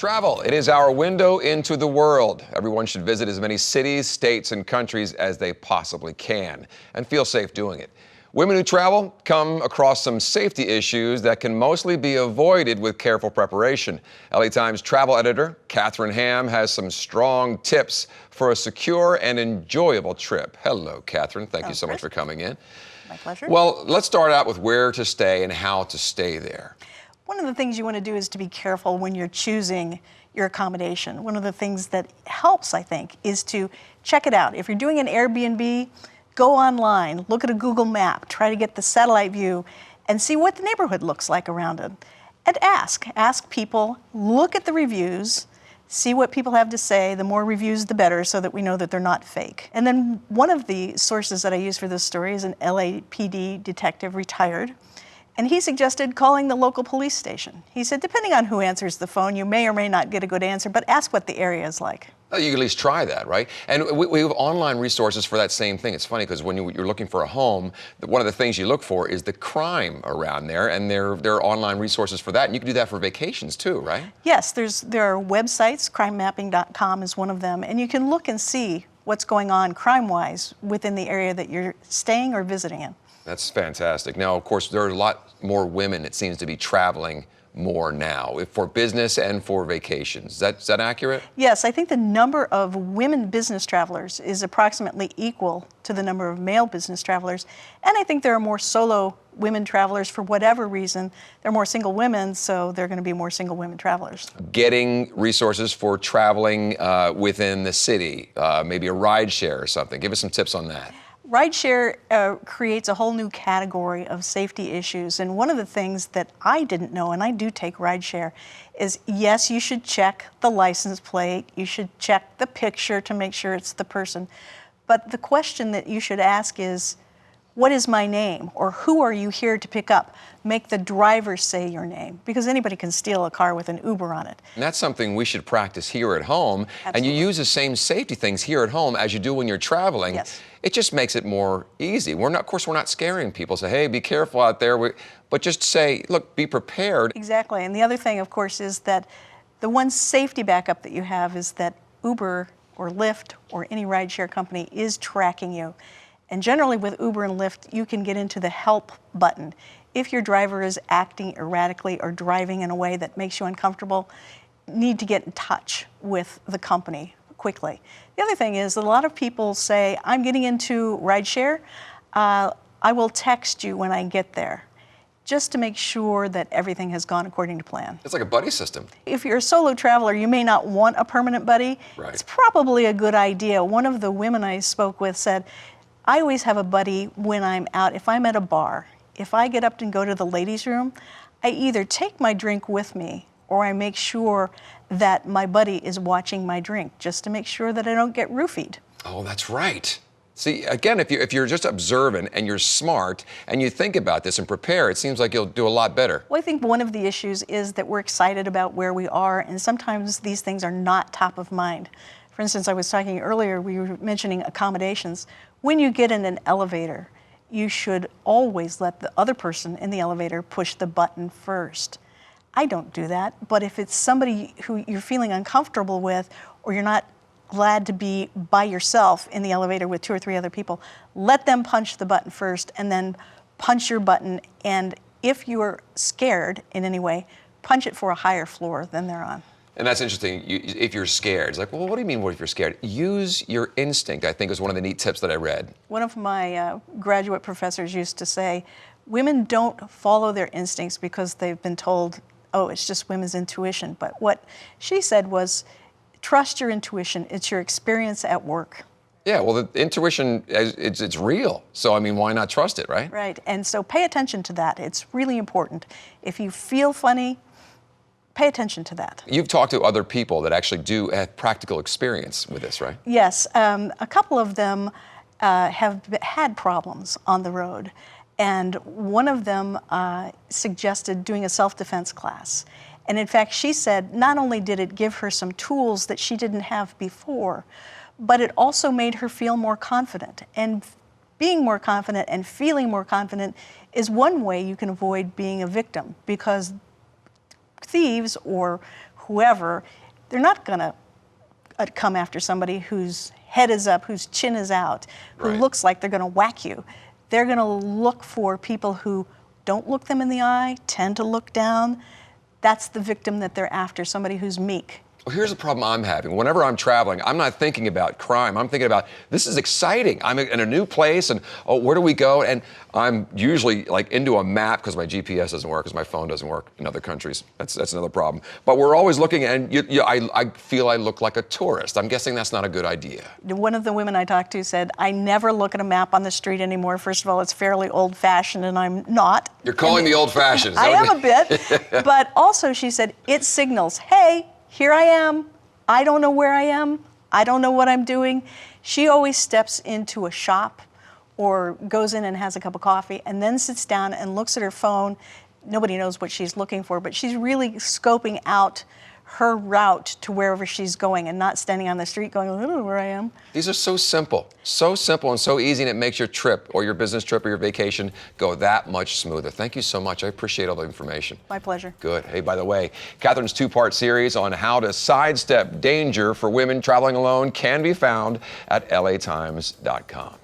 Travel, it is our window into the world. Everyone should visit as many cities, states, and countries as they possibly can and feel safe doing it. Women who travel come across some safety issues that can mostly be avoided with careful preparation. LA Times travel editor Catherine Ham has some strong tips for a secure and enjoyable trip. Hello, Catherine. Thank you so much for coming in. My pleasure. Well, let's start out with where to stay and how to stay there. One of the things you want to do is to be careful when you're choosing your accommodation. One of the things that helps, I think, is to check it out. If you're doing an Airbnb, go online, look at a Google map, try to get the satellite view and see what the neighborhood looks like around it. And ask people, look at the reviews, see what people have to say. The more reviews, the better, so that we know that they're not fake. And then one of the sources that I use for this story is an LAPD detective, retired. And he suggested calling the local police station. He said, depending on who answers the phone, you may or may not get a good answer, but ask what the area is like. You can at least try that, right? And we have online resources for that same thing. It's funny because when you're looking for a home, one of the things you look for is the crime around there, and there are online resources for that. And you can do that for vacations too, right? Yes, there are websites. Crimemapping.com is one of them, and you can look and see what's going on crime-wise within the area that you're staying or visiting in. That's fantastic. Now, of course, there are a lot more women, it seems, to be traveling more now for business and for vacations. Is that accurate? Yes, I think the number of women business travelers is approximately equal to the number of male business travelers. And I think there are more solo women travelers for whatever reason. There are more single women, so there are going to be more single women travelers. Getting resources for traveling within the city, maybe a ride share or something. Give us some tips on that. Rideshare creates a whole new category of safety issues, and one of the things that I didn't know, and I do take rideshare, is yes, you should check the license plate, you should check the picture to make sure it's the person, but the question that you should ask is, what is my name, or who are you here to pick up? Make the driver say your name, because anybody can steal a car with an Uber on it. And that's something we should practice here at home. Absolutely. And you use the same safety things here at home as you do when you're traveling. Yes. It just makes it more easy. Of course, we're not scaring people. Say, hey, be careful out there. But just say, look, be prepared. Exactly. And the other thing, of course, is that the one safety backup that you have is that Uber or Lyft or any rideshare company is tracking you. And generally with Uber and Lyft, you can get into the help button. If your driver is acting erratically or driving in a way that makes you uncomfortable, need to get in touch with the company quickly. The other thing is that a lot of people say, I'm getting into rideshare, I will text you when I get there, just to make sure that everything has gone according to plan. It's like a buddy system. If you're a solo traveler, you may not want a permanent buddy. Right. It's probably a good idea. One of the women I spoke with said, I always have a buddy when I'm out. If I'm at a bar, if I get up and go to the ladies' room, I either take my drink with me or I make sure that my buddy is watching my drink just to make sure that I don't get roofied. Oh, that's right. See, again, if you're just observant and you're smart and you think about this and prepare, it seems like you'll do a lot better. Well, I think one of the issues is that we're excited about where we are, and sometimes these things are not top of mind. For instance, I was talking earlier, we were mentioning accommodations. When you get in an elevator, you should always let the other person in the elevator push the button first. I don't do that, but if it's somebody who you're feeling uncomfortable with, or you're not glad to be by yourself in the elevator with 2 or 3 other people, let them punch the button first and then punch your button. And if you're scared in any way, punch it for a higher floor than they're on. And that's interesting, if you're scared. It's like, well, what do you mean, what if you're scared? Use your instinct, I think, is one of the neat tips that I read. One of my graduate professors used to say, women don't follow their instincts because they've been told, oh, it's just women's intuition. But what she said was, trust your intuition. It's your experience at work. Yeah, well, the intuition, it's real. So, I mean, why not trust it, right? Right, and so pay attention to that. It's really important. If you feel funny, pay attention to that. You've talked to other people that actually do have practical experience with this, right? Yes, a couple of them have had problems on the road. And one of them suggested doing a self-defense class. And in fact, she said not only did it give her some tools that she didn't have before, but it also made her feel more confident. And being more confident and feeling more confident is one way you can avoid being a victim, because thieves or whoever, they're not going to come after somebody whose head is up, whose chin is out, who Right. looks like they're going to whack you. They're going to look for people who don't look them in the eye, tend to look down. That's the victim that they're after, somebody who's meek. Well, here's the problem I'm having. Whenever I'm traveling, I'm not thinking about crime. I'm thinking about, this is exciting. I'm in a new place, and oh, where do we go? And I'm usually like into a map because my GPS doesn't work, because my phone doesn't work in other countries. That's another problem. But we're always looking, and I feel I look like a tourist. I'm guessing that's not a good idea. One of the women I talked to said, I never look at a map on the street anymore. First of all, it's fairly old-fashioned, and I'm not. You're calling me old-fashioned. I am a bit. But also, she said, it signals, hey, here I am. I don't know where I am. I don't know what I'm doing. She always steps into a shop or goes in and has a cup of coffee and then sits down and looks at her phone. Nobody knows what she's looking for, but she's really scoping out her route to wherever she's going and not standing on the street going, I don't know where I am. These are so simple and so easy, and it makes your trip or your business trip or your vacation go that much smoother. Thank you so much. I appreciate all the information. My pleasure. Good. Hey, by the way, Catherine's two-part series on how to sidestep danger for women traveling alone can be found at latimes.com.